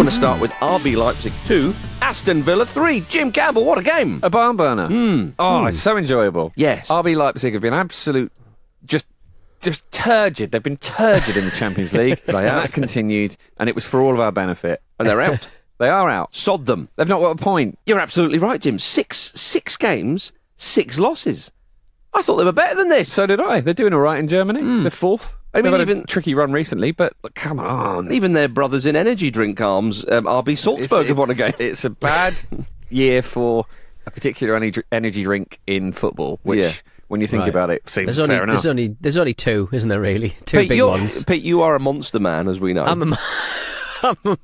want to start with RB Leipzig 2, Aston Villa 3. Jim Campbell, what a game. A barn burner. It's so enjoyable. Yes. RB Leipzig have been absolute, just turgid. They've been turgid in the Champions League. They have. And that continued, and it was for all of our benefit. And they're out. They are out. Sod them. They've not got a point. You're absolutely right, Jim. Six games, 6 losses. I thought they were better than this. So did I. They're doing all right in Germany. They're fourth. I mean, They've had even a tricky run recently, but come on. Even their brothers in energy drink arms, RB Salzburg, have won a game. It's a bad year for a particular energy drink in football, which, when you think about it, seems fair enough. There's only 2, isn't there, really? Two big ones. Pete, you are a monster man, as we know. I'm a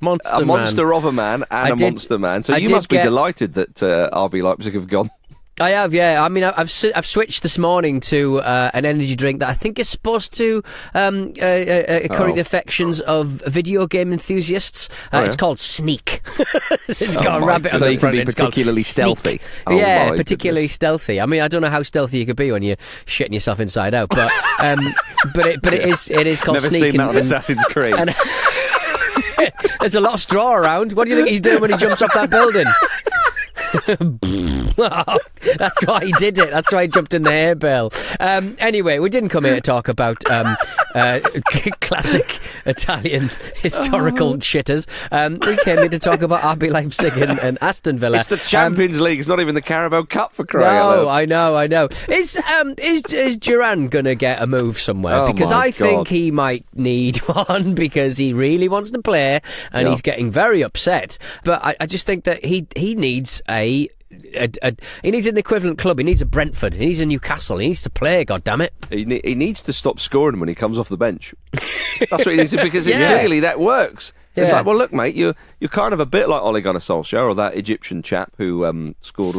monster man. A monster of a man and a monster man. So you must be delighted that RB Leipzig have gone. I have, yeah. I mean, I've switched this morning to an energy drink that I think is supposed to curry the affections of video game enthusiasts. It's called Sneak. It's got a rabbit on the front. So you can be particularly stealthy. Yeah, particularly stealthy. I mean, I don't know how stealthy you could be when you're shitting yourself inside out, but it is called Never Sneak. Never seen that on Assassin's Creed. There's a lot of straw around. What do you think he's doing when he jumps off that building? That's why he did it. That's why he jumped in the hay bale. Anyway, we didn't come here to talk about classic Italian historical shitters. We came here to talk about RB Leipzig and Aston Villa. It's the Champions League. It's not even the Carabao Cup for crying out loud. I know. Is Durán going to get a move somewhere? Because I think he might need one because he really wants to play and he's getting very upset. But I just think that he needs he needs an equivalent club. He needs a Brentford. He needs a Newcastle. He needs to play. God damn it! He needs to stop scoring when he comes off the bench. That's what he needs to, because clearly that works. Yeah. It's like, well, look, mate, you're kind of a bit like Ole Gunnar Solskjaer, or that Egyptian chap who scored.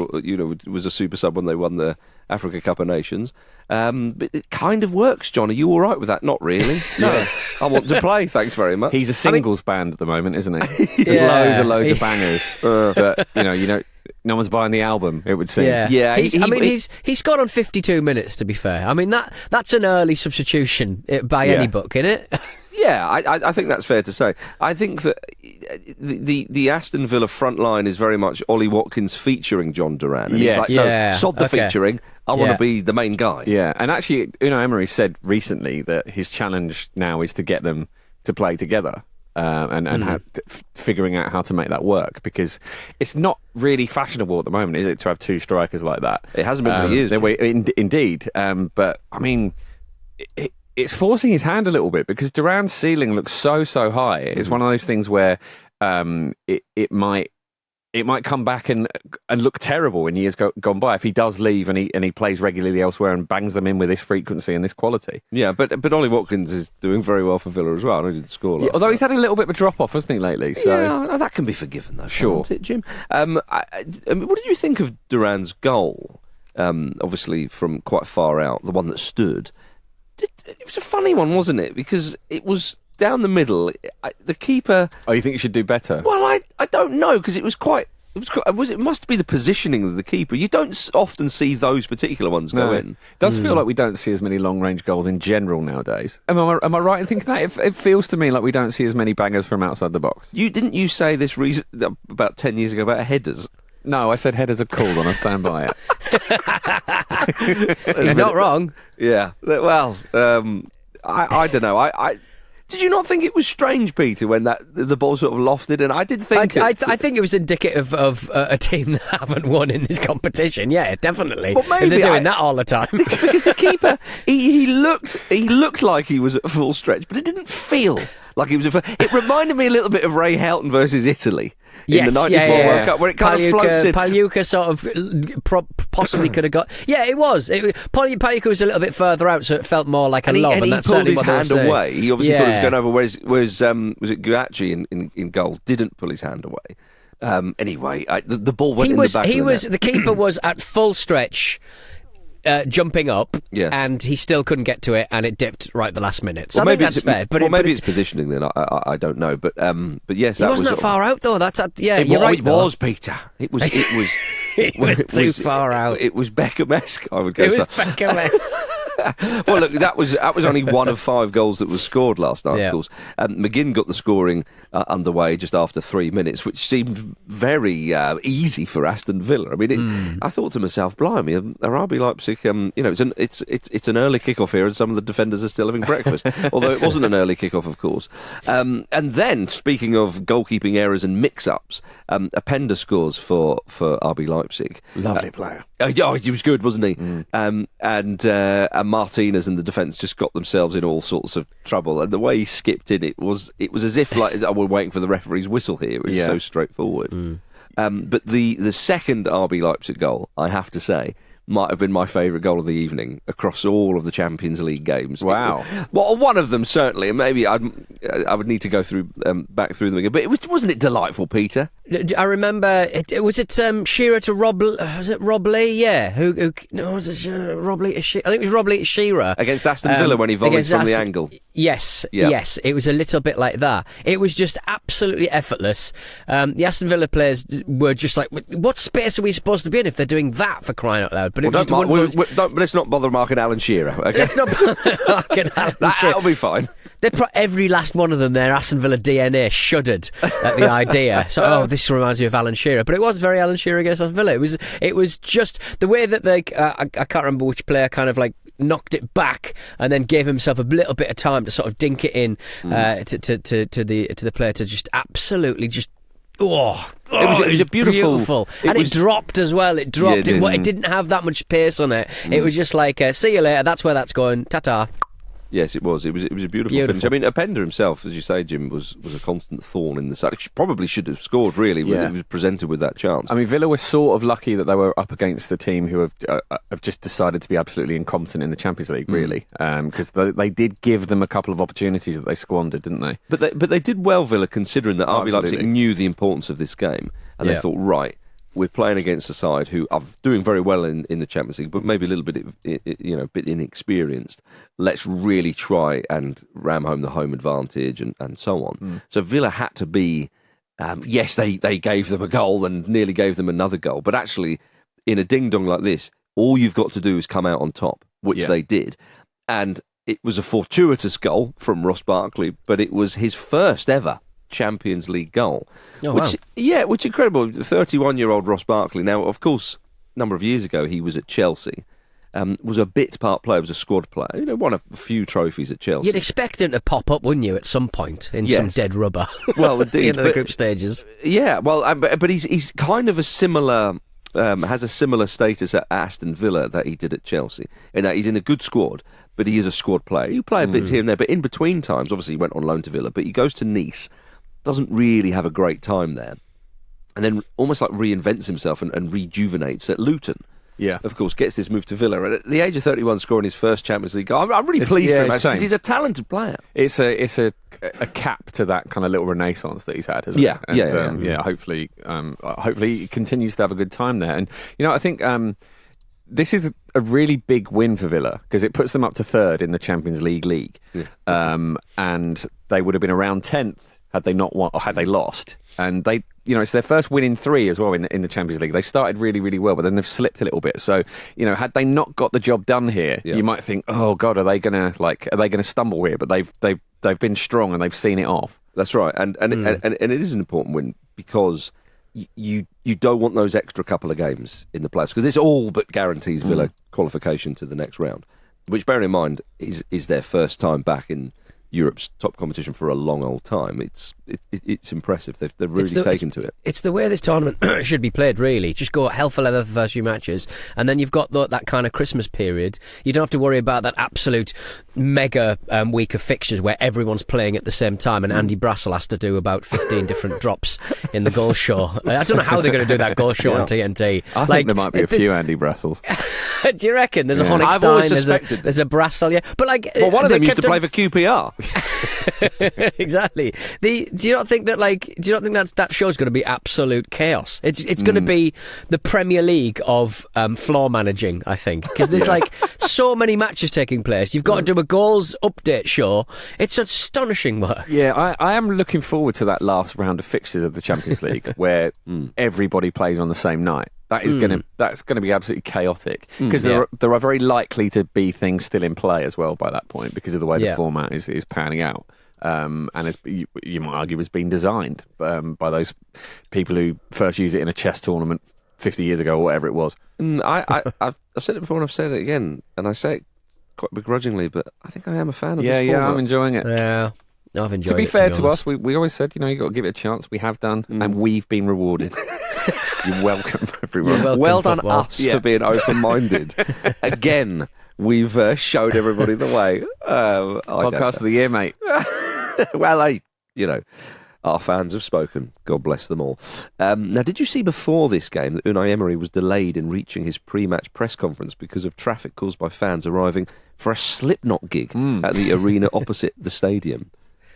Was a super sub when they won the Africa Cup of Nations. But it kind of works, John. Are you all right with that? Not really. No. I want to play. Thanks very much. He's a singles band at the moment, isn't he? There's loads of bangers. But no one's buying the album, it would seem. Yeah. He's scored on 52 minutes, to be fair. I mean, that's an early substitution by any book, isn't it? Yeah, I think that's fair to say. I think that the Aston Villa front line is very much Ollie Watkins featuring Jhon Durán. And he's like, no, sod the featuring. I want to be the main guy. Yeah, and actually, Unai Emery said recently that his challenge now is to get them to play together. And figuring out how to make that work, because it's not really fashionable at the moment, is it, to have 2 strikers like that? It hasn't been for years. Indeed. But, I mean, it's forcing his hand a little bit, because Durán's ceiling looks so high. It's one of those things where it might come back and look terrible in years gone by if he does leave and he plays regularly elsewhere and bangs them in with this frequency and this quality. Yeah, but Ollie Watkins is doing very well for Villa as well. I know he didn't score last although night. He's had a little bit of a drop-off, hasn't he, lately? So. Yeah, that can be forgiven, though, sure. Can't it, Jim? I mean, what did you think of Durán's goal? Obviously, from quite far out, the one that stood. It was a funny one, wasn't it? Because it was down the middle. The keeper... Oh, you think you should do better? Well, I don't know, because it must be the positioning of the keeper. You don't often see those particular ones go in. It does feel like we don't see as many long-range goals in general nowadays. Am I right in thinking that? It feels to me like we don't see as many bangers from outside the box. Didn't you say this about 10 years ago about headers? No, I said headers are cool and I stand by it. He's not wrong. Yeah. Well, I don't know. Did you not think it was strange, Peter, when the ball sort of lofted? And I did think... I think it was indicative of a team that haven't won in this competition. Yeah, definitely. Well, maybe if they're doing that all the time. Because the keeper, he looked like he was at full stretch, but it didn't feel like he was at full... It reminded me a little bit of Ray Houghton versus Italy. In the 94 World Cup, where it kind of floats in. Pagliuca sort of possibly could have got... Yeah, it was. Pagliuca was a little bit further out, so it felt more like a lob, and that's certainly what they were saying. He pulled his hand away. He obviously thought he was going over, whereas was it Guacci in goal didn't pull his hand away. Anyway, the ball went in the back of the net. The keeper was at full stretch... jumping up, and he still couldn't get to it, and it dipped right at the last minute. So I think that's fair. But maybe it's positioning then. I don't know. But yes, he wasn't that far out though. You're right. It was, Peter. It was too far out. It was Beckham-esque. I would go. It was Beckham-esque. Well, look, that was only one of 5 goals that was scored last night, of course. McGinn got the scoring underway just after 3 minutes, which seemed very easy for Aston Villa. I mean, I thought to myself, blimey, RB Leipzig, it's an early kickoff here and some of the defenders are still having breakfast, although it wasn't an early kickoff, of course. And then, speaking of goalkeeping errors and mix-ups, Openda scores for RB Leipzig. Lovely player. Yeah, he was good, wasn't he? And Martinez and the defence just got themselves in all sorts of trouble. And the way he skipped in, it was as if like we're waiting for the referee's whistle here. It was so straightforward. But the second RB Leipzig goal, I have to say, might have been my favourite goal of the evening across all of the Champions League games. Wow. Well, one of them certainly, and maybe I would need to go through back through them again. But wasn't it delightful, Peter? I remember. Was it Shearer to Rob? Was it Rob Lee? Yeah. Who no, was it Rob Lee to Shearer? I think it was Rob Lee to Shearer against Aston Villa when he volleyed from the angle. Yes, yes. It was a little bit like that. It was just absolutely effortless. The Aston Villa players were just like, "What space are we supposed to be in if they're doing that, for crying out loud?" But let's not bother marking Alan Shearer. Okay? Let's not bother marking Alan Shearer. That'll be fine. Every last one of them, their Aston Villa DNA shuddered at the idea. So, this reminds me of Alan Shearer, but it was very Alan Shearer against Aston Villa. It was just the way that they. I can't remember which player kind of like knocked it back and then gave himself a little bit of time to sort of dink it in to the player to just absolutely just. It was a beautiful. And it dropped as well. It dropped. It didn't have that much pace on it. It was just like, see you later. That's where that's going. Ta-ta. Yes, it was. It was a beautiful finish. I mean, Openda himself, as you say, Jim, was a constant thorn in the side. He probably should have scored, really, when he was presented with that chance. I mean, Villa were sort of lucky that they were up against the team who have just decided to be absolutely incompetent in the Champions League, really, because they did give them a couple of opportunities that they squandered, didn't they? But they did well, Villa, considering that RB Leipzig knew the importance of this game, and they thought, right, we're playing against a side who are doing very well in the Champions League, but maybe a little bit, bit inexperienced. Let's really try and ram home the home advantage and so on. So Villa had to be, yes, they gave them a goal and nearly gave them another goal, but actually, in a ding-dong like this, all you've got to do is come out on top, which they did. And it was a fortuitous goal from Ross Barkley, but it was his first ever Champions League goal. Which incredible. 31-year-old Ross Barkley. Now, of course, a number of years ago, he was at Chelsea. Was a bit part player, was a squad player. Won a few trophies at Chelsea. You'd expect him to pop up, wouldn't you, at some point in some dead rubber? Well, indeed. In the group stages. Yeah, well, but he's kind of a similar. Has a similar status at Aston Villa that he did at Chelsea, in that he's in a good squad, but he is a squad player. You play a bit here and there, but in between times, obviously he went on loan to Villa, but he goes to Nice, doesn't really have a great time there, and then almost like reinvents himself and rejuvenates at Luton. Yeah, of course, gets this move to Villa, and at the age of 31, scoring his first Champions League goal. I'm really pleased for him because he's a talented player. It's a cap to that kind of little renaissance that he's had, isn't it? And, hopefully he continues to have a good time there. And I think this is a really big win for Villa because it puts them up to third in the Champions League. And they would have been around 10th had they not won or had they lost. And they, it's their first win in 3 as well in the Champions League. They started really, really well, but then they've slipped a little bit. So, had they not got the job done here, you might think, oh God, are they gonna stumble here? But they've been strong and they've seen it off. That's right, and it is an important win because you don't want those extra couple of games in the playoffs because this all but guarantees Villa qualification to the next round, which, bearing in mind, is their first time back in Europe's top competition for a long old time. It's impressive. They've really taken to it. It's the way this tournament should be played, really. Just go hell for leather for the first few matches, and then you've got that kind of Christmas period. You don't have to worry about that absolute mega week of fixtures where everyone's playing at the same time, and Andy Brassel has to do about 15 different drops in the goal show. I don't know how they're going to do that goal show on TNT. I think there might be a few Andy Brassels. Do you reckon? There's a Honigstein, there's a Brassel, But one of them used to play for QPR. Exactly. Do you not think that that show's going to be absolute chaos? It's going to be the Premier League of floor managing, I think, because there's so many matches taking place. You've got to do a goals update show. It's astonishing work. Yeah, I am looking forward to that last round of fixtures of the Champions League where everybody plays on the same night. that's gonna be absolutely chaotic because there are very likely to be things still in play as well by that point because of the way the format is panning out. And you might argue has been designed by those people who first used it in a chess tournament 50 years ago or whatever it was. I've said it before and I've said it again, and I say it quite begrudgingly, but I think I am a fan of this format. Yeah, I'm enjoying it. Yeah, I've enjoyed it. To be fair to us, we always said, you've got to give it a chance. We have done, and we've been rewarded. You're welcome, everyone. Well done us for being open-minded. Again, we've showed everybody the way. Podcast of the year, mate. Well, our fans have spoken. God bless them all. Now, did you see before this game that Unai Emery was delayed in reaching his pre-match press conference because of traffic caused by fans arriving for a Slipknot gig at the arena opposite the stadium?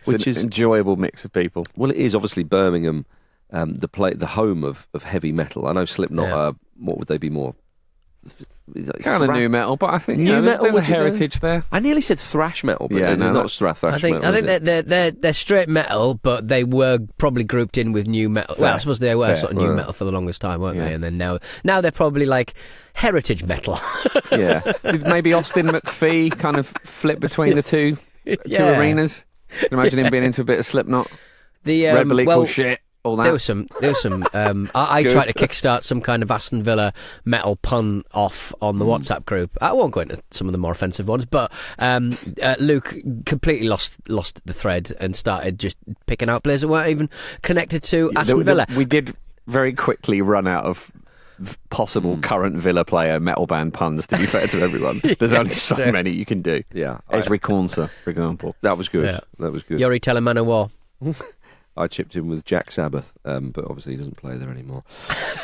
Which is an enjoyable mix of people. Well, it is obviously Birmingham, the home of heavy metal. I know Slipknot. What would they be more? Kind of new metal, but I think there's a heritage there. I nearly said thrash metal, but it's not thrash metal. I think they're straight metal, but they were probably grouped in with new metal. Well, I suppose they were sort of new metal for the longest time, weren't they? And then now they're probably like heritage metal. Yeah, did maybe Austin McPhee kind of flip between the two arenas? You can imagine him being into a bit of Slipknot. The Red Bull equals shit. All that. There was some. I tried to kickstart some kind of Aston Villa metal pun off on the WhatsApp group. I won't go into some of the more offensive ones, but Luke completely lost the thread and started just picking out players that weren't even connected to Aston Villa. We did very quickly run out of possible current Villa player metal band puns, to be fair to everyone. There's only so many you can do. Yeah, Esri Cornser, for example. That was good. Yeah. That was good. Yori Telemanowar. I chipped in with Jack Sabbath, but obviously he doesn't play there anymore.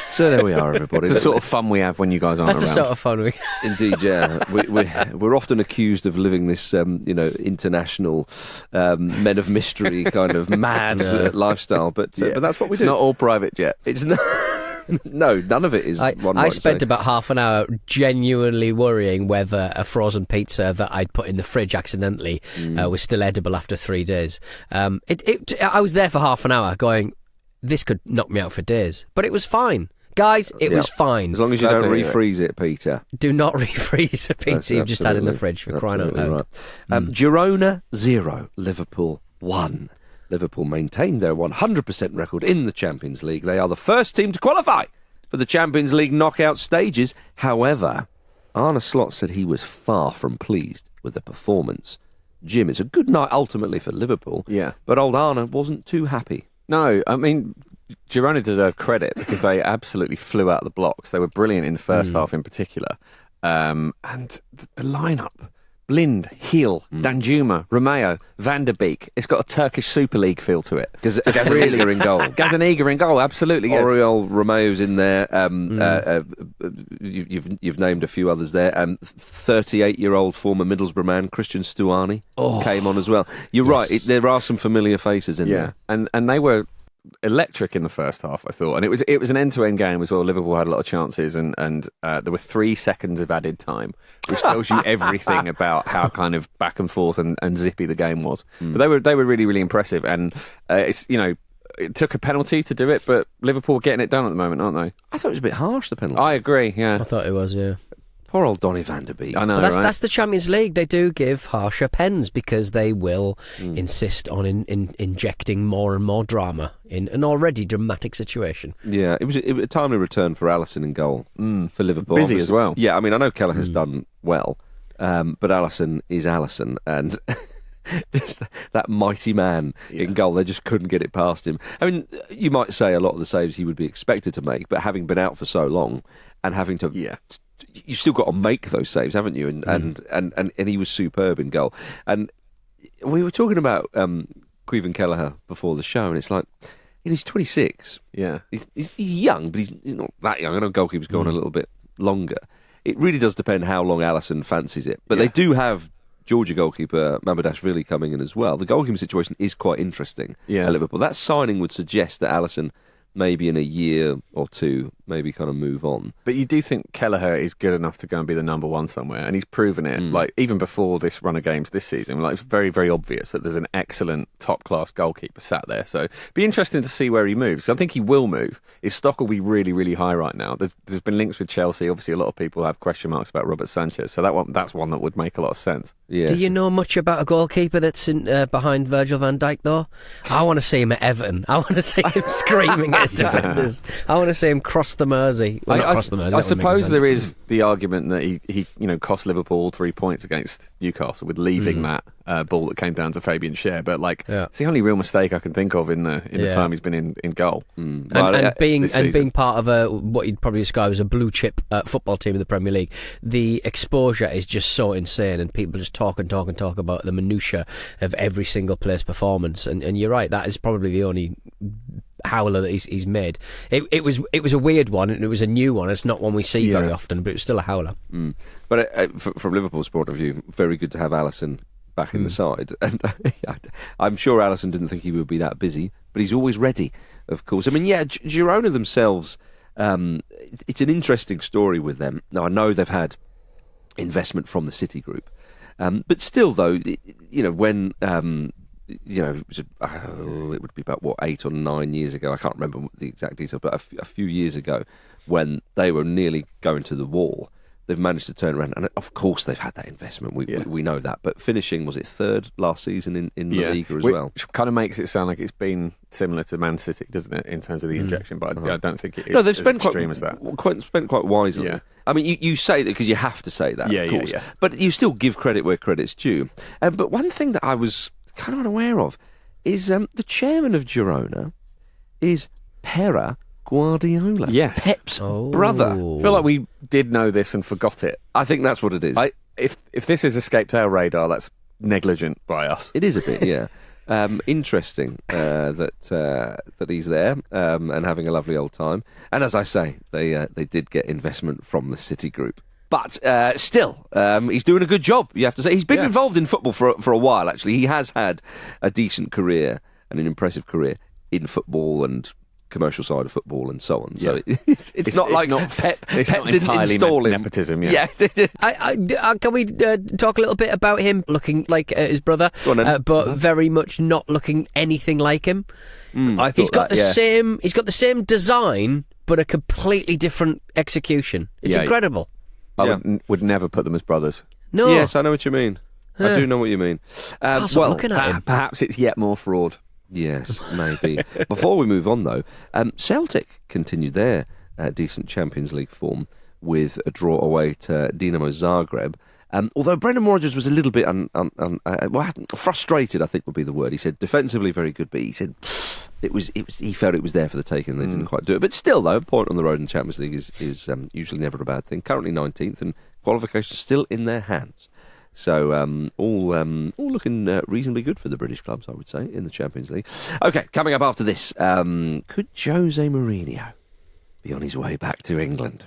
So there we are, everybody. It's the sort of fun we have when you guys aren't around. That's the sort of fun we Indeed, yeah. We're often accused of living this, international men of mystery kind of mad lifestyle, but that's what we do. It's not all private jets. It's not. No, none of it is. I spent about half an hour genuinely worrying whether a frozen pizza that I'd put in the fridge accidentally was still edible after 3 days. I was there for half an hour going, this could knock me out for days. But it was fine. Guys, it was fine. As long as you don't refreeze it, Peter. Do not refreeze a pizza you've just had in the fridge, for crying out loud. Right. Girona 0, Liverpool 1. Liverpool maintained their 100% record in the Champions League. They are the first team to qualify for the Champions League knockout stages. However, Arne Slot said he was far from pleased with the performance. Jim, it's a good night ultimately for Liverpool, but old Arne wasn't too happy. No, I mean, Girona deserve credit because they absolutely flew out of the blocks. They were brilliant in the first half in particular. And the lineup... Blind, Heel, Danjuma, Romeo, Van der Beek. It's got a Turkish Super League feel to it. Gazaniga in goal. Gazaniga in goal, absolutely. Yes. Oriol Romeo's in there. You've named a few others there. 38-year-old former Middlesbrough man Christian Stuani came on as well. You're right. There are some familiar faces in there. And they were electric in the first half, I thought, and it was an end-to-end game as well. Liverpool had a lot of chances, and there were 3 seconds of added time, which tells you everything about how kind of back and forth and zippy the game was. But they were really, really impressive, and it took a penalty to do it, but Liverpool are getting it done at the moment, aren't they? I thought it was a bit harsh, the penalty. I agree. Yeah, I thought it was. Yeah. Poor old Donny van der Beek. I know, right? That's the Champions League. They do give harsher pens because they will insist on injecting more and more drama in an already dramatic situation. Yeah, it was a timely return for Alisson in goal for Liverpool. Busy as well. Yeah, I mean, I know Keller has done well, but Alisson is Alisson, and that mighty man in goal, they just couldn't get it past him. I mean, you might say a lot of the saves he would be expected to make, but having been out for so long and having to... You've still got to make those saves, haven't you? And he was superb in goal. And we were talking about Caoimhin Kelleher before the show, and it's like, he's 26. Yeah. He's young, but he's not that young. I know goalkeepers go on a little bit longer. It really does depend how long Alisson fancies it. But they do have Georgia goalkeeper Mamardashvili coming in as well. The goalkeeping situation is quite interesting at Liverpool. That signing would suggest that Alisson maybe in a year or two maybe kind of move on. But you do think Kelleher is good enough to go and be the number one somewhere, and he's proven it. Like even before this run of games this season, like it's very, very obvious that there's an excellent top-class goalkeeper sat there. So it'd be interesting to see where he moves. I think he will move. His stock will be really, really high right now. There's been links with Chelsea. Obviously, a lot of people have question marks about Robert Sanchez, so that's one that would make a lot of sense. Yes. Do you know much about a goalkeeper that's behind Virgil van Dijk, though? I want to see him at Everton. I want to see him screaming at his defenders. I want to see him cross the Mersey. Well, not cross the Mersey. I suppose there is the argument that he cost Liverpool 3 points against Newcastle with leaving that ball that came down to Fabian Schär. But it's the only real mistake I can think of in the time he's been in goal. And being part of what you'd probably describe as a blue chip football team in the Premier League, the exposure is just so insane, and people just talk about the minutiae of every single player's performance. And you're right, that is probably the only howler that he's made. It was a weird one, and it was a new one. It's not one we see very often, but it was still a howler. But from Liverpool's point of view, very good to have Alisson back in the side. And I'm sure Alisson didn't think he would be that busy, but he's always ready, of course. I mean, Girona themselves, it's an interesting story with them. Now, I know they've had investment from the City Group, but still, though, when it would be about 8 or 9 years ago. I can't remember the exact details, but a few years ago, when they were nearly going to the wall, they've managed to turn around, and of course they've had that investment. We know that, but finishing, was it third last season in La Liga as well? Which kind of makes it sound like it's been similar to Man City, doesn't it, in terms of the injection? But I don't think it is. No, they've spent quite wisely. Yeah. I mean, you say that because you have to say that, of course. Yeah. But you still give credit where credit's due. But one thing that I was kind of unaware of is the chairman of Girona is Pere Guardiola. Yes. Pep's brother. I feel like we did know this and forgot it. I think that's what it is. If this has escaped our radar, that's negligent by us. It is a bit, yeah. Interesting that he's there and having a lovely old time. And as I say, they did get investment from the City Group. But still, he's doing a good job, you have to say. He's been involved in football for a while, actually. He has had a decent career and an impressive career in football and commercial side of football and so on. So it's not Pep didn't install him. Nepotism, yeah. Can we talk a little bit about him looking like his brother, but very much not looking anything like him? He's got the same design, but a completely different execution. It's incredible. I would never put them as brothers. No. Yes, I know what you mean. I do know what you mean. Looking at him. Perhaps it's yet more fraud. Yes, maybe. Before we move on, though, Celtic continued their decent Champions League form with a draw away to Dinamo Zagreb. Although Brendan Rodgers was a little bit frustrated, I think would be the word. He said defensively very good, but he said he felt it was there for the taking and they didn't quite do it. But still, though, a point on the road in the Champions League is usually never a bad thing. Currently 19th and qualification still in their hands. So all looking reasonably good for the British clubs, I would say, in the Champions League. Okay, coming up after this, could José Mourinho be on his way back to England?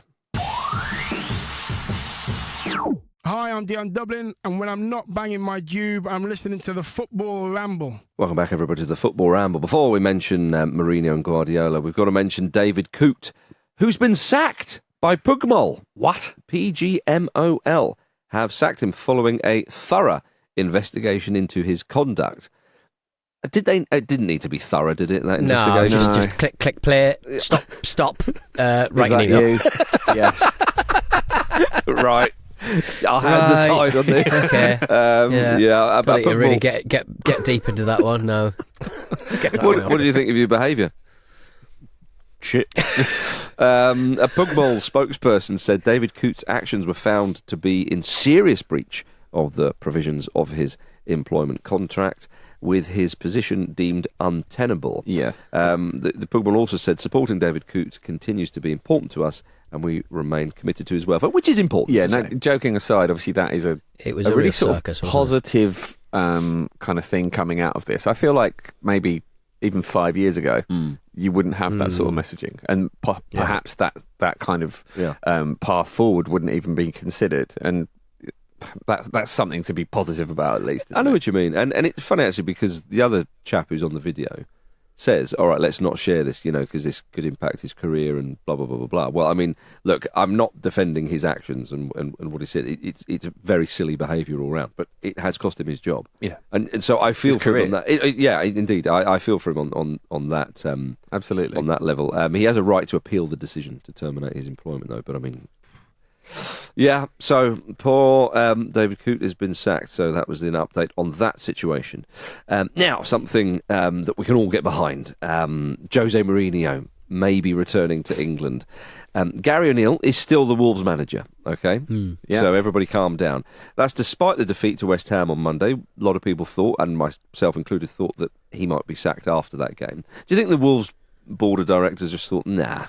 Hi, I'm Dion Dublin, and when I'm not banging my dube, I'm listening to the Football Ramble. Welcome back, everybody, to the Football Ramble. Before we mention Mourinho and Guardiola, we've got to mention David Coote, who's been sacked by Pugmol. What? PGMOL have sacked him following a thorough investigation into his conduct. It didn't need to be thorough, did it? That investigation? No, just click, play, stop. Writing you? Yes. Right. Our hands are tied on this. Okay. Don't you really get deep into that one. No. What do you think of your behaviour? Shit. A Pugmol spokesperson said David Coote's actions were found to be in serious breach of the provisions of his employment contract, with his position deemed untenable. Yeah. The Pugmol also said supporting David Coote continues to be important to us, and we remain committed to his welfare, which is important. Yeah. Joking aside, obviously that is a really sort of positive kind of thing coming out of this. I feel like maybe even 5 years ago, you wouldn't have that sort of messaging, and perhaps that kind of path forward wouldn't even be considered. And that's something to be positive about, at least. I know what you mean, and it's funny actually because the other chap who's on the video, says, all right, let's not share this, because this could impact his career and blah, blah, blah, blah, blah. Well, I mean, look, I'm not defending his actions and what he said. It's very silly behaviour all round, but it has cost him his job. Yeah. And so I feel for him on that. Yeah, indeed. I feel for him on that. Absolutely. On that level. He has a right to appeal the decision to terminate his employment, though, but I mean... Yeah, so poor David Coote has been sacked, so that was an update on that situation. Now, something that we can all get behind. José Mourinho may be returning to England. Gary O'Neill is still the Wolves manager, okay? Yeah. So everybody calm down. That's despite the defeat to West Ham on Monday. A lot of people thought, and myself included, thought that he might be sacked after that game. Do you think the Wolves board of directors just thought, nah,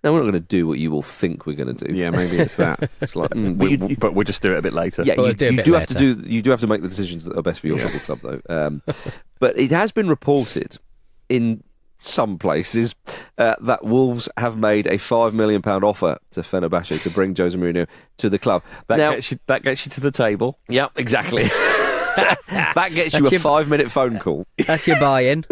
no, we're not going to do what you all think we're going to do. Yeah, maybe it's that. It's like, but we'll just do it a bit later. Yeah, you do have to make the decisions that are best for your football club, though. But it has been reported in some places that Wolves have made a £5 million offer to Fenerbahce to bring José Mourinho to the club. That gets you to the table. Yeah, exactly. That gets you a 5-minute phone call. That's your buy-in.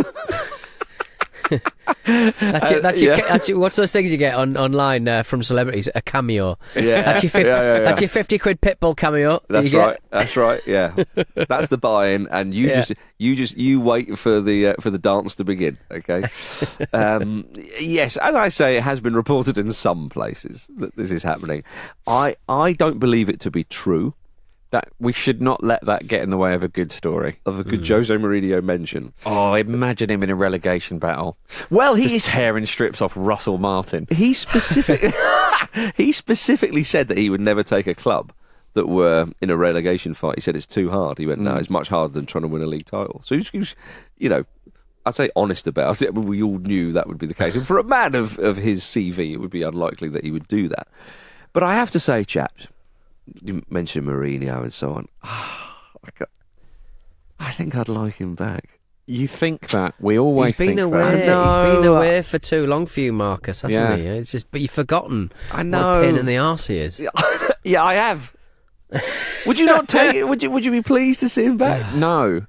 That's your what's those things you get online from celebrities? A cameo. Yeah, that's your 50, That's your 50 quid Pitbull cameo. That's right. That's right. Yeah, that's the buy-in, and you wait for the dance to begin. Okay. Yes, as I say, it has been reported in some places that this is happening. I don't believe it to be true. That we should not let that get in the way of a good story. Of a good José Mourinho mention. Oh, imagine him in a relegation battle. Well, he is tearing strips off Russell Martin. He specifically said that he would never take a club that were in a relegation fight. He said it's too hard. He went, no, it's much harder than trying to win a league title. So he was I'd say honest about it. We all knew that would be the case. And for a man of his CV, it would be unlikely that he would do that. But I have to say, chaps, you mentioned Mourinho and so on. I think I'd like him back. You think that? We always think that. He's been away for too long for you, Marcus, hasn't he? It's just, but you've forgotten what a pain in the arse he is. Yeah, I have. Would you not take it? Would you be pleased to see him back? No.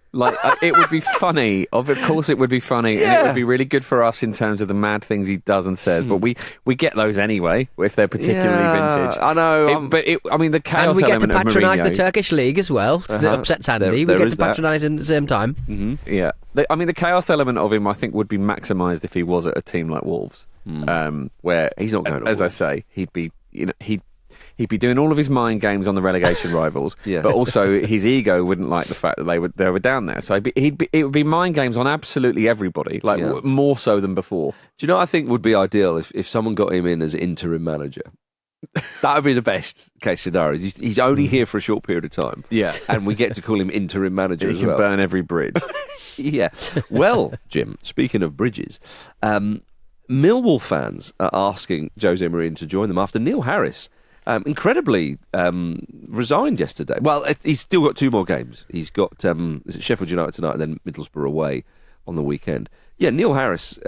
It would be funny. Of course it would be funny, and it would be really good for us in terms of the mad things he does and says. But we get those anyway, if they're particularly vintage. I know. The chaos and we get to patronise the Turkish league as well. That upsets Andy. We get to patronise him at the same time. Mm-hmm. Yeah. The chaos element of him, I think, would be maximised if he was at a team like Wolves, where he's not going. As I say, he'd be doing all of his mind games on the relegation rivals, but also his ego wouldn't like the fact that they were down there. So it would be mind games on absolutely everybody, more so than before. Do you know what I think would be ideal if someone got him in as interim manager? That would be the best case scenario. He's only here for a short period of time. Yeah. And we get to call him interim manager as well. He can burn every bridge. Yeah. Well, Jim, speaking of bridges, Millwall fans are asking José Mourinho to join them after Neil Harris incredibly resigned yesterday. Well, he's still got 2 more games. He's got Sheffield United tonight and then Middlesbrough away on the weekend. Yeah, Neil Harris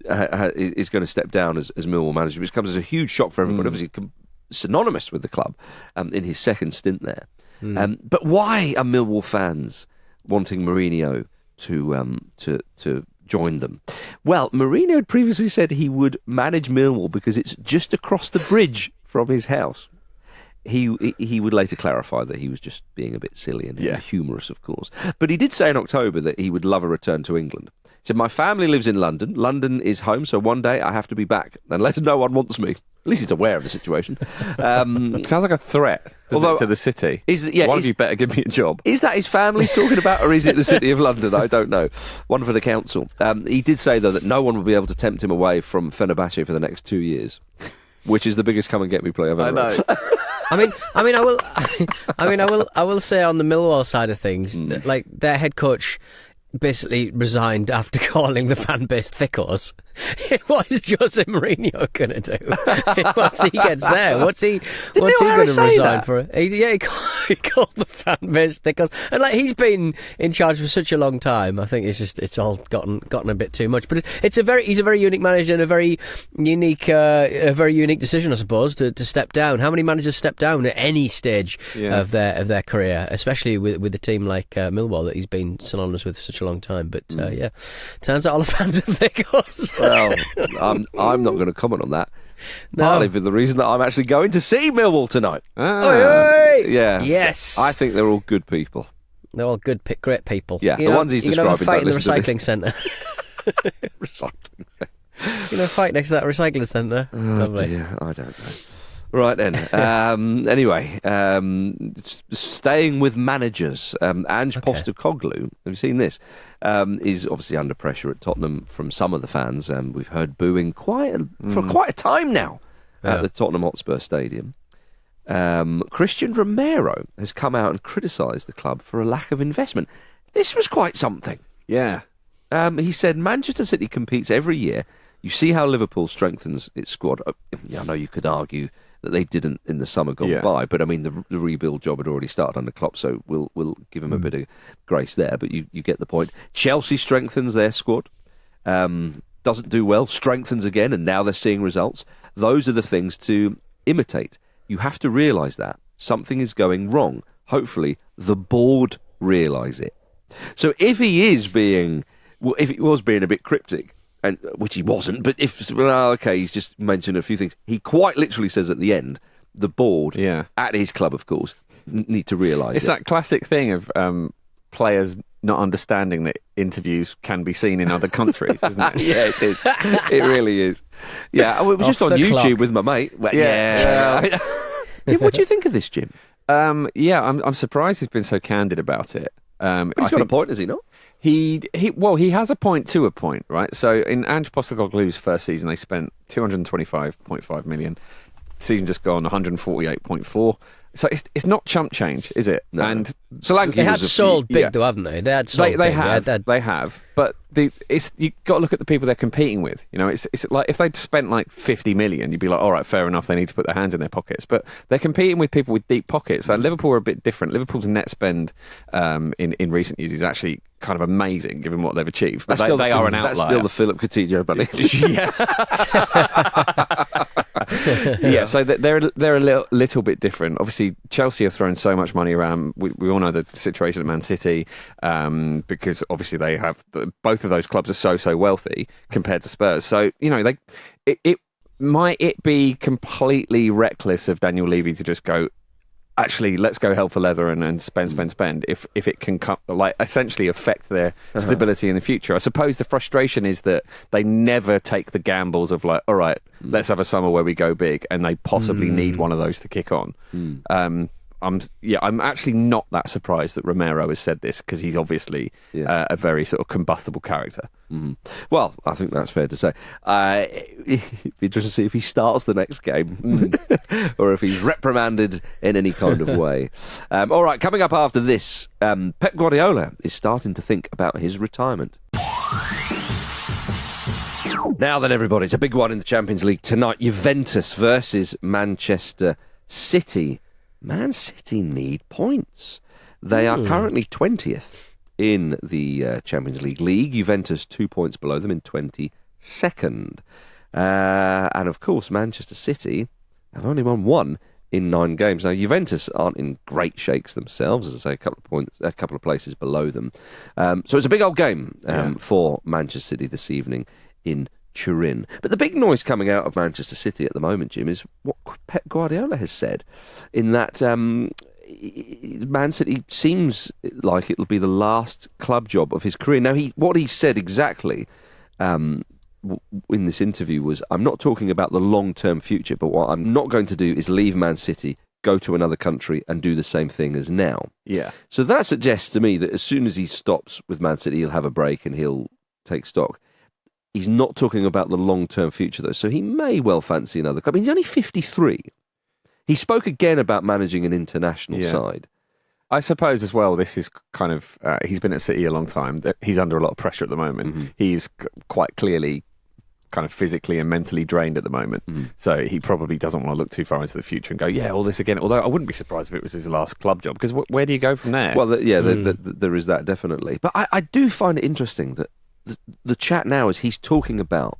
is going to step down as Millwall manager, which comes as a huge shock for everybody. Obviously, synonymous with the club in his second stint there. But why are Millwall fans wanting Mourinho to join them? Well, Mourinho had previously said he would manage Millwall because it's just across the bridge from his house. He would later clarify that he was just being a bit silly and humorous, of course. But he did say in October that he would love a return to England. He said, my family lives in London. London is home, so one day I have to be back unless no one wants me. At least he's aware of the situation. Sounds like a threat to the city. One of you better give me a job. Is that his family's talking about, or is it the City of London? I don't know. One for the council. He did say, though, that no one will be able to tempt him away from Fenerbahce for the next 2 years, which is the biggest come and get me play I've ever read. I will say on the Millwall side of things, that, their head coach basically resigned after calling the fan base thickos. What is José Mourinho going to do once he gets there? What's he going to resign for? He called the fan base thickos, and he's been in charge for such a long time. I think it's all gotten a bit too much. But he's a very unique manager and a very unique decision, I suppose, to step down. How many managers step down at any stage of their career, especially with a team like Millwall that he's been synonymous with for such such a long time. But yeah, turns out all the fans are thick. Well, I'm not going to comment on that. No. Partly for the reason that I'm actually going to see Millwall tonight. Yeah. Yes. I think they're all good people. They're all good, great people. Yeah, the ones he's describing. You're going to fight in the describing. recycling centre. Recycling centre. You're going to fight next to that recycling centre. Lovely. Dear, I don't know. Right then. Anyway, staying with managers, Ange Postecoglou, have you seen this? Is obviously under pressure at Tottenham from some of the fans. We've heard booing for quite a time now at the Tottenham Hotspur Stadium. Cristian Romero has come out and criticised the club for a lack of investment. This was quite something. Yeah. He said Manchester City competes every year. You see how Liverpool strengthens its squad. I know you could argue that they didn't in the summer gone by, but I mean the rebuild job had already started under Klopp, so we'll give him a bit of grace there. But you get the point. Chelsea strengthens their squad, doesn't do well, strengthens again, and now they're seeing results. Those are the things to imitate. You have to realise that something is going wrong. Hopefully, the board realise it. So if he was being a bit cryptic, and which he wasn't, but he's just mentioned a few things. He quite literally says at the end, the board at his club, of course, need to realise it's that classic thing of players not understanding that interviews can be seen in other countries, isn't it? Yeah, it is. It really is. Yeah, it was just on YouTube clock with my mate. Well, yeah. What do you think of this, Jim? I'm surprised he's been so candid about it. He's got a point, has he not? He has a point to a point, right? So in Ange Postecoglou's first season, they spent 225.5 million. Season just gone 148.4. So it's not chump change, is it? No. And Solanke they had sold big, though, haven't they? They had sold they big. They have. But you got to look at the people they're competing with. You know, it's like if they'd spent like 50 million, you'd be like, all right, fair enough. They need to put their hands in their pockets. But they're competing with people with deep pockets. So Liverpool are a bit different. Liverpool's net spend in recent years is actually kind of amazing, given what they've achieved. But they are an outlier. That's still the Philip Coutinho bunny. Yeah, so they're a little bit different. Obviously, Chelsea have thrown so much money around. We all know the situation at Man City, because obviously they have both of those clubs are so wealthy compared to Spurs. So you know, might it be completely reckless of Daniel Levy to just go, actually, let's go hell for leather and spend if it can essentially affect their stability in the future. I suppose the frustration is that they never take the gambles of like, all right, let's have a summer where we go big, and they possibly need one of those to kick on. I'm actually not that surprised that Romero has said this, because he's obviously a very sort of combustible character. Well, I think that's fair to say. It'd be interesting to see if he starts the next game or if he's reprimanded in any kind of way. All right, coming up after this, Pep Guardiola is starting to think about his retirement. Now then, everybody, it's a big one in the Champions League tonight. Juventus versus Manchester City. Man City need points. They are currently 20th in the Champions League. Juventus 2 points below them in 22nd. And of course, Manchester City have only won 1 in 9 games. Now, Juventus aren't in great shakes themselves, as I say, a couple of places below them. So it's a big old game for Manchester City this evening in Turin. But the big noise coming out of Manchester City at the moment, Jim, is what Pep Guardiola has said, in that Man City seems like it'll be the last club job of his career. Now, what he said exactly in this interview was, I'm not talking about the long-term future, but what I'm not going to do is leave Man City, go to another country and do the same thing as now. Yeah. So that suggests to me that as soon as he stops with Man City, he'll have a break and he'll take stock. He's not talking about the long-term future, though, so he may well fancy another club. I mean, he's only 53. He spoke again about managing an international side. I suppose as well, this is kind of, he's been at City a long time. He's under a lot of pressure at the moment. He's quite clearly kind of physically and mentally drained at the moment. So he probably doesn't want to look too far into the future and go, all this again. Although I wouldn't be surprised if it was his last club job, because where do you go from there? Well, there is that, definitely. But I do find it interesting that the chat now is he's talking about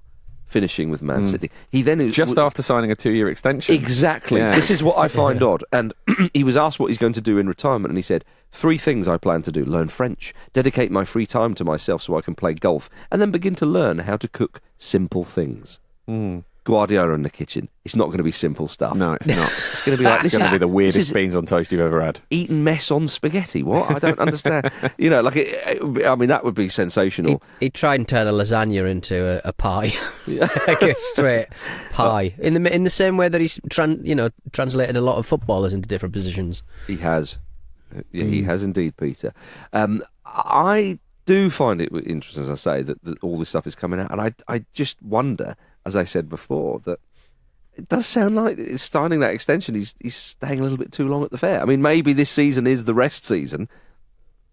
finishing with Man City. He then just after signing a 2-year extension. Exactly. Yeah. This is what I find odd. And he was asked what he's going to do in retirement, and he said, 3 things I plan to do: learn French, dedicate my free time to myself so I can play golf, and then begin to learn how to cook simple things. Guardiola in the kitchen. It's not going to be simple stuff. No, it's not. It's going to be like, this is going to be the weirdest beans on toast you've ever had. Eaten mess on spaghetti. What? I don't understand. I mean, that would be sensational. He tried and turn a lasagna into a pie, like a straight pie. In the same way that he's translated a lot of footballers into different positions. He has. Yeah, he has indeed, Peter. I do find it interesting, as I say, that all this stuff is coming out, and I just wonder, as I said before, that it does sound like it's starting that extension. He's staying a little bit too long at the fair. I mean, maybe this season is the rest season.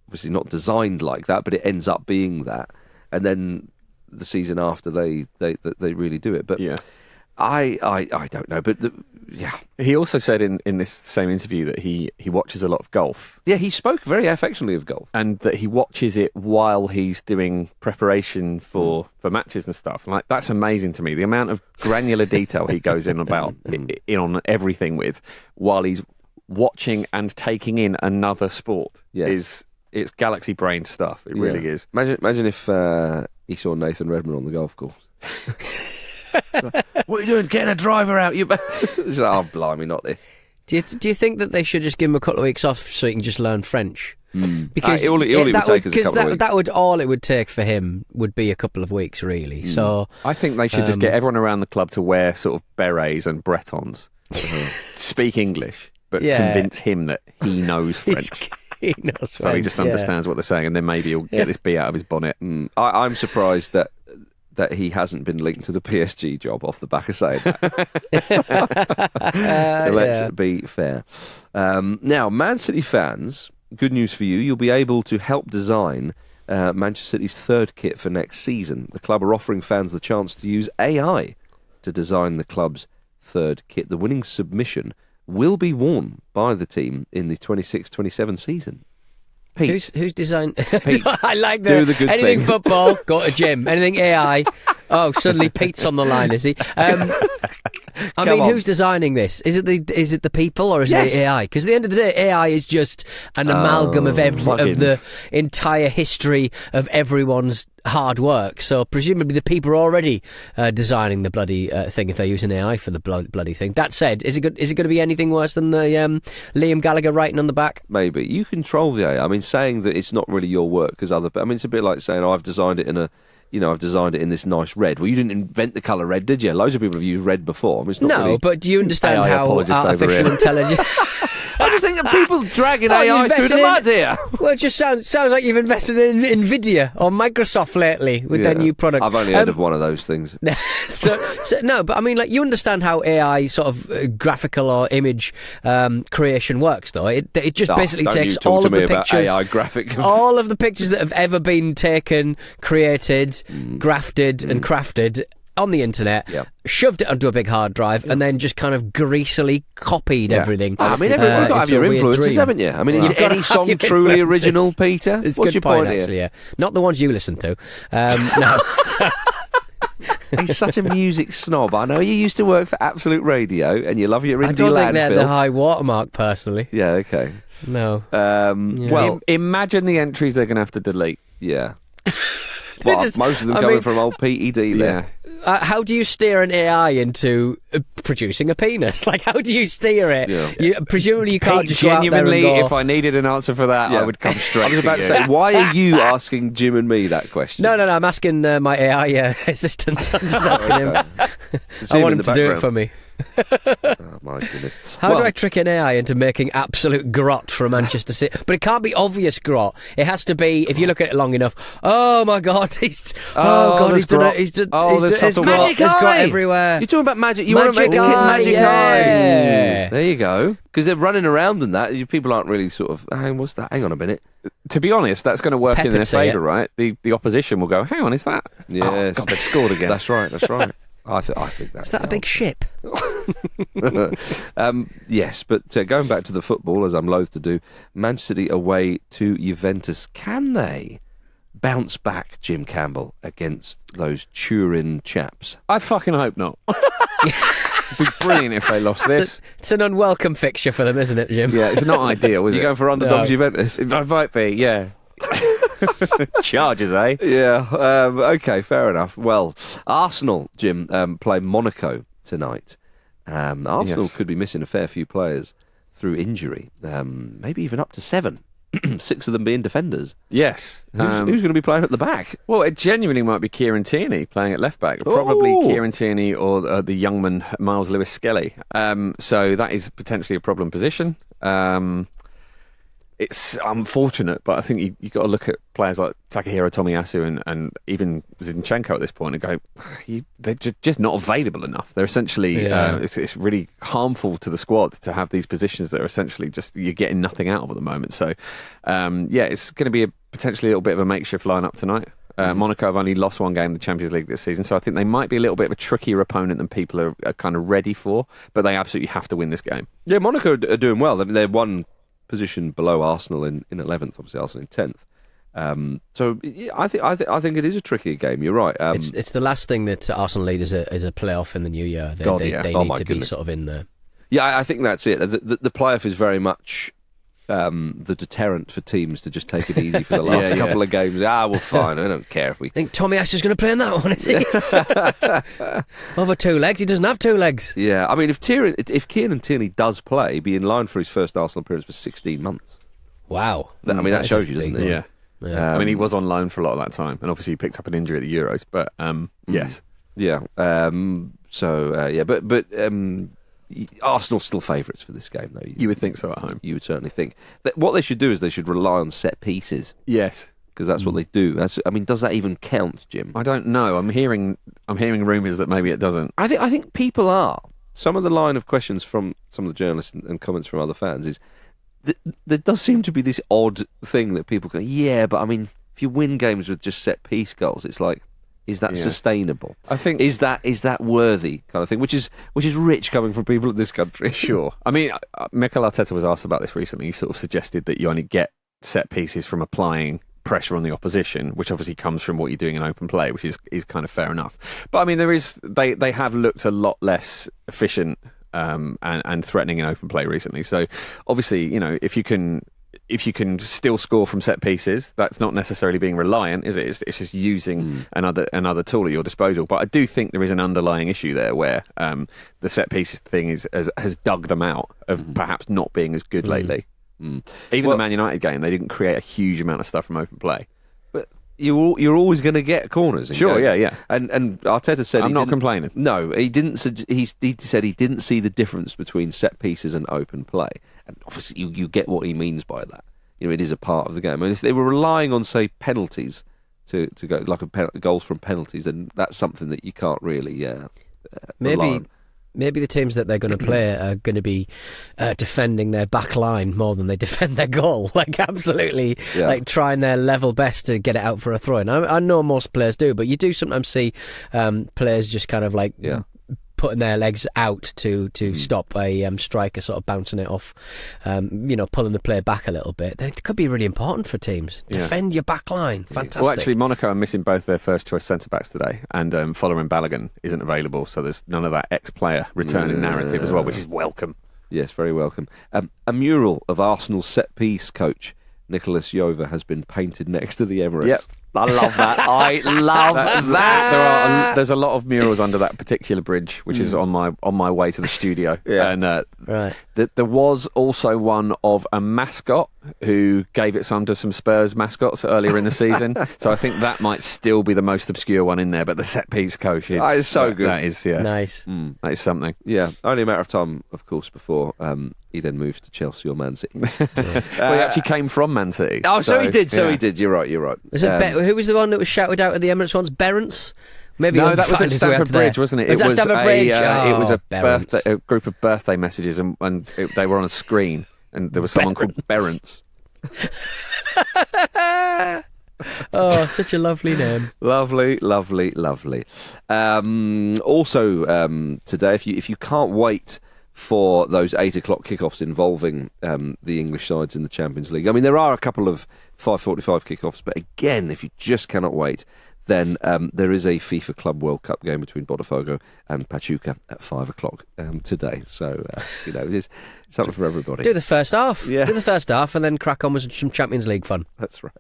Obviously not designed like that, but it ends up being that. And then the season after, they really do it. But yeah. I don't know, but he also said in this same interview that he watches a lot of golf. Yeah, he spoke very affectionately of golf, and that he watches it while he's doing preparation for matches and stuff. Like, that's amazing to me. The amount of granular detail he goes in about in on everything with while he's watching and taking in another sport it's galaxy brain stuff. It really is. Imagine if he saw Nathan Redmond on the golf course. What are you doing? Getting a driver out? He's like, oh, blimey, not this. Do you think that they should just give him a couple of weeks off so he can just learn French? Because all it would take is a couple of weeks. That would all it would take for him would be a couple of weeks, really. So I think they should just get everyone around the club to wear sort of berets and bretons, speak English, but convince him that he knows French. He knows so he just understands what they're saying, and then maybe he'll get this bee out of his bonnet. I'm surprised that he hasn't been linked to the PSG job off the back of saying that. Let's be fair. Now, Man City fans, good news for you. You'll be able to help design Manchester City's third kit for next season. The club are offering fans the chance to use AI to design the club's third kit. The winning submission will be worn by the team in the 26-27 season. Pete. Who's designed? Pete, I like do the good anything thing. Football, go to gym. Anything AI. Oh, suddenly Pete's on the line, is he? Who's designing this? Is it the people or is it AI? Because at the end of the day, AI is just an amalgam of the entire history of everyone's hard work. So presumably the people are already designing the bloody thing if they're using AI for the bloody thing. That said, is it going to be anything worse than the Liam Gallagher writing on the back? Maybe. You control the AI. I mean, saying that it's not really your work because it's a bit like saying, I've designed it in this nice red. Well, you didn't invent the colour red, did you? Loads of people have used red before. I mean, it's not really but do you understand AI how artificial intelligence... I just think that people dragging AI through the mud here. Well, it just sounds like you've invested in NVIDIA or Microsoft lately with their new products. I've only heard of one of those things. No, but I mean, like, you understand how AI sort of graphical or image creation works, though. It just basically takes all of the pictures, AI graphic, all of the pictures that have ever been taken, created, grafted, and crafted on the internet, shoved it onto a big hard drive, and then just kind of greasily copied everything. I mean, everyone's got to have your influences, haven't you? I mean, is any song truly original, Peter? It's What's your point actually, yeah. Not the ones you listen to. No. He's such a music snob. I know you used to work for Absolute Radio, and you love your indie landfill. I don't think they're the high watermark, personally. Yeah, okay. No. Well, imagine the entries they're going to have to delete. Yeah. Well, most of them coming from old PED there. Yeah. How do you steer an AI into producing a penis? Like, how do you steer it? Yeah. Presumably you can't just go out there and go... if I needed an answer for that, I would come straight to you. I was about to say, why are you asking Jim and me that question? No, I'm asking my AI assistant. I'm just asking him. I want him to do it for me. Oh, my goodness. How do I trick an AI into making absolute grot for Manchester City? But it can't be obvious grot. It has to be, if you look at it long enough, oh my God, he's done it. There's magic grot everywhere. You're talking about magic. You want to make the kid magic eye. There you go. Because they're running around and that. People aren't really sort of, what's that? Hang on a minute. To be honest, that's going to work in their favour, right? The opposition will go, hang on, is that? Yes. Oh, God, they've scored again. That's right. I think that's... Is that a big ship? Yes, but going back to the football, as I'm loath to do, Manchester City away to Juventus. Can they bounce back, Jim Campbell, against those Turin chaps? I fucking hope not. It'd be brilliant if they lost this. It's an unwelcome fixture for them, isn't it, Jim? Yeah, it's not ideal, is it? You going for underdogs Juventus? It might be, yeah. Charges, eh? Yeah, okay, fair enough. Well, Arsenal, Jim, play Monaco tonight. Arsenal could be missing a fair few players through injury, maybe even up to 7. 6 of them being defenders. Yes. Who's going to be playing at the back? Well, it genuinely might be Kieran Tierney playing at left back. Probably Kieran Tierney or the young man Miles Lewis-Skelly. So that is potentially a problem position. It's unfortunate, but I think you've got to look at players like Takahiro Tomiyasu and even Zinchenko at this point and go, they're just not available enough. They're essentially, it's really harmful to the squad to have these positions that are essentially just, you're getting nothing out of at the moment. So, it's going to be potentially a little bit of a makeshift lineup tonight. Monaco have only lost one game in the Champions League this season, so I think they might be a little bit of a trickier opponent than people are kind of ready for, but they absolutely have to win this game. Yeah, Monaco are doing well. I mean, they're one position below Arsenal in 11th, obviously Arsenal in 10th. So I think it is a tricky game. You're right. It's the last thing that Arsenal need is a playoff in the new year. They need to be sort of in there. Yeah, I think that's it. The playoff is very much the deterrent for teams to just take it easy for the last couple of games. Well, fine. I don't care if we. I think Tomiyasu's going to play in that one, is he? Over 2 legs, he doesn't have 2 legs. Yeah, I mean, if Kieran Tierney does play, he'd be in line for his first Arsenal appearance for 16 months. Wow. That shows you, doesn't it? Yeah. I mean, he was on loan for a lot of that time, and obviously he picked up an injury at the Euros. But yes, yeah. But Arsenal still favourites for this game, though. You would think so at home. You would certainly think. What they should do is they should rely on set pieces. Yes. Because that's what they do. Does that even count, Jim? I don't know. I'm hearing rumours that maybe it doesn't. I think people are. Some of the line of questions from some of the journalists and comments from other fans is that there does seem to be this odd thing that people go, yeah, but I mean, if you win games with just set piece goals, it's like, is that sustainable? I think is that worthy kind of thing, which is rich coming from people in this country. Sure. I mean, Mikel Arteta was asked about this recently. He sort of suggested that you only get set pieces from applying pressure on the opposition, which obviously comes from what you're doing in open play, which is kind of fair enough. But I mean, they have looked a lot less efficient and threatening in open play recently. So obviously, if you can still score from set pieces, that's not necessarily being reliant, is it? It's just using another tool at your disposal. But I do think there is an underlying issue there where the set pieces thing has dug them out of perhaps not being as good lately. Even the Man United game, they didn't create a huge amount of stuff from open play. But you're always going to get corners. Sure, yeah. And Arteta said I'm not complaining. No, he didn't. He said he didn't see the difference between set pieces and open play. And obviously, you get what he means by that. It is a part of the game. And if they were relying on, say, penalties to go like goals from penalties, then that's something that you can't really rely on. Maybe the teams that they're going to play are going to be defending their back line more than they defend their goal. Like, absolutely, like trying their level best to get it out for a throw. And I know most players do, but you do sometimes see players just kind of like putting their legs out to stop a striker sort of bouncing it off, pulling the player back a little bit. It could be really important for teams. Defend your back line. Fantastic. Well, actually, Monaco are missing both their first choice centre-backs today, and Folarin Balogun isn't available, so there's none of that ex-player returning narrative as well, which is welcome. Yes, very welcome. A mural of Arsenal set-piece coach Nicolas Jova has been painted next to the Emirates. Yep. I love that. I love that. There's a lot of murals under that particular bridge, which is on my way to the studio. And there was also one of a mascot who gave it to some Spurs mascots earlier in the season. So I think that might still be the most obscure one in there. But the set piece coach, that is so good. That is nice. That is something. Yeah, only a matter of time, of course, before he then moves to Chelsea or Man City. Well, he actually came from Man City. Oh, so he did. So he did. You're right. Was it who was the one that was shouted out at the Emirates once? Berrance? Maybe no, that was at Stamford Bridge, wasn't it? Was that Stamford Bridge? It was a group of birthday messages, and they were on a screen, and there was someone called Berrance. Oh, such a lovely name. Lovely. Also, today, if you can't wait for those 8 o'clock kickoffs involving the English sides in the Champions League. I mean, there are a couple of 5:45 kickoffs, but again, if you just cannot wait, then there is a FIFA Club World Cup game between Botafogo and Pachuca at 5 o'clock today. So, it's something for everybody. Do the first half. Yeah. Do the first half and then crack on with some Champions League fun. That's right.